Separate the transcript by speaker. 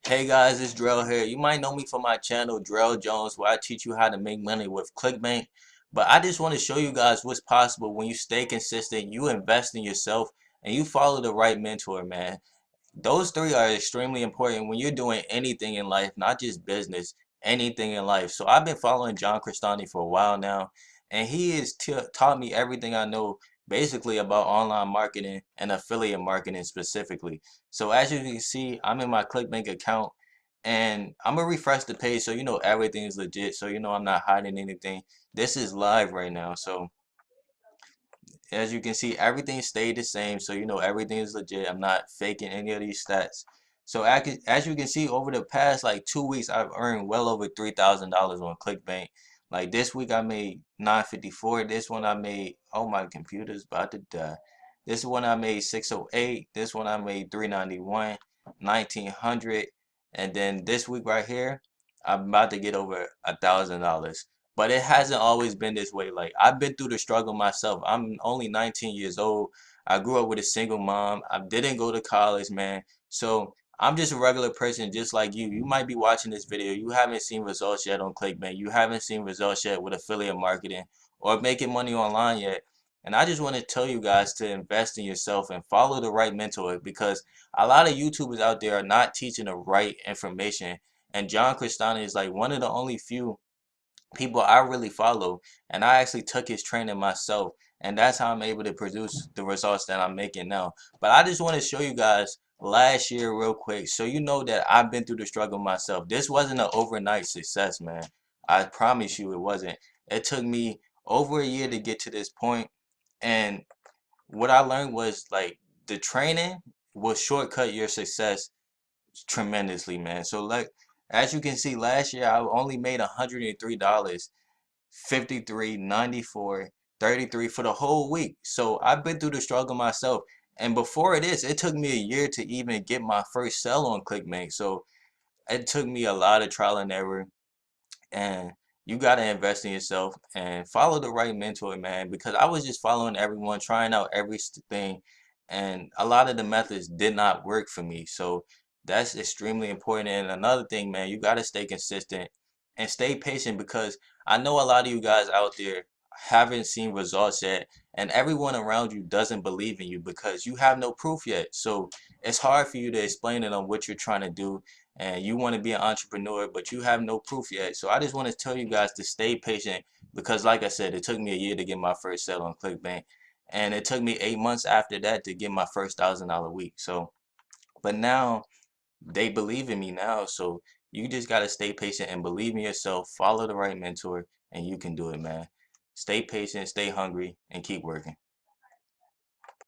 Speaker 1: Hey guys, it's Drell here. You might know me from my channel, Drell Jones, where I teach you how to make money with ClickBank. But I just want to show you guys what's possible when you stay consistent, you invest in yourself, and you follow the right mentor, man. Those three are extremely important when you're doing anything in life, not just business, anything in life. So I've been following John Crestani for a while now, and he has taught me everything I know basically about online marketing and affiliate marketing specifically. So as you can see, I'm in my ClickBank account and I'm gonna refresh the page so you know everything is legit, so you know I'm not hiding anything. This is live right now, so as you can see, everything stayed the same, so you know everything is legit. I'm not faking any of these stats. So as you can see, over the past like 2 weeks, I've earned well over $3,000 on ClickBank. Like this week, I made 954. This one I made, oh my computer's about to die. This one I made 608. This one I made 391, 1900, and then this week right here, I'm about to get over $1,000. But it hasn't always been this way. Like I've been through the struggle myself. I'm only 19 years old. I grew up with a single mom. I didn't go to college, man. So I'm just a regular person just like you. You might be watching this video. You haven't seen results yet on ClickBank. You haven't seen results yet with affiliate marketing or making money online yet. And I just want to tell you guys to invest in yourself and follow the right mentor because a lot of YouTubers out there are not teaching the right information. And John Crestani is like one of the only few people I really follow, and I actually took his training myself, and that's how I'm able to produce the results that I'm making now. But I just want to show you guys last year real quick so you know that I've been through the struggle myself. This wasn't an overnight success, man. I promise you it wasn't. It took me over a year to get to this point, and what I learned was like the training will shortcut your success tremendously, man. So like as you can see, last year I only made $103, 53, 94, 33 for the whole week. So I've been through the struggle myself. And before this, it took me a year to even get my first sell on ClickBank. So it took me a lot of trial and error. And you got to invest in yourself and follow the right mentor, man. Because I was just following everyone, trying out everything. And a lot of the methods did not work for me. So that's extremely important. And another thing, man, you got to stay consistent and stay patient because I know a lot of you guys out there haven't seen results yet. And everyone around you doesn't believe in you because you have no proof yet. So it's hard for you to explain to them what you're trying to do and you want to be an entrepreneur, but you have no proof yet. So I just want to tell you guys to stay patient because, like I said, it took me a year to get my first sale on ClickBank, and it took me 8 months after that to get my first $1,000 week. So, but now they believe in me now. So you just got to stay patient and believe in yourself, follow the right mentor, and you can do it, man. Stay patient, stay hungry, and keep working.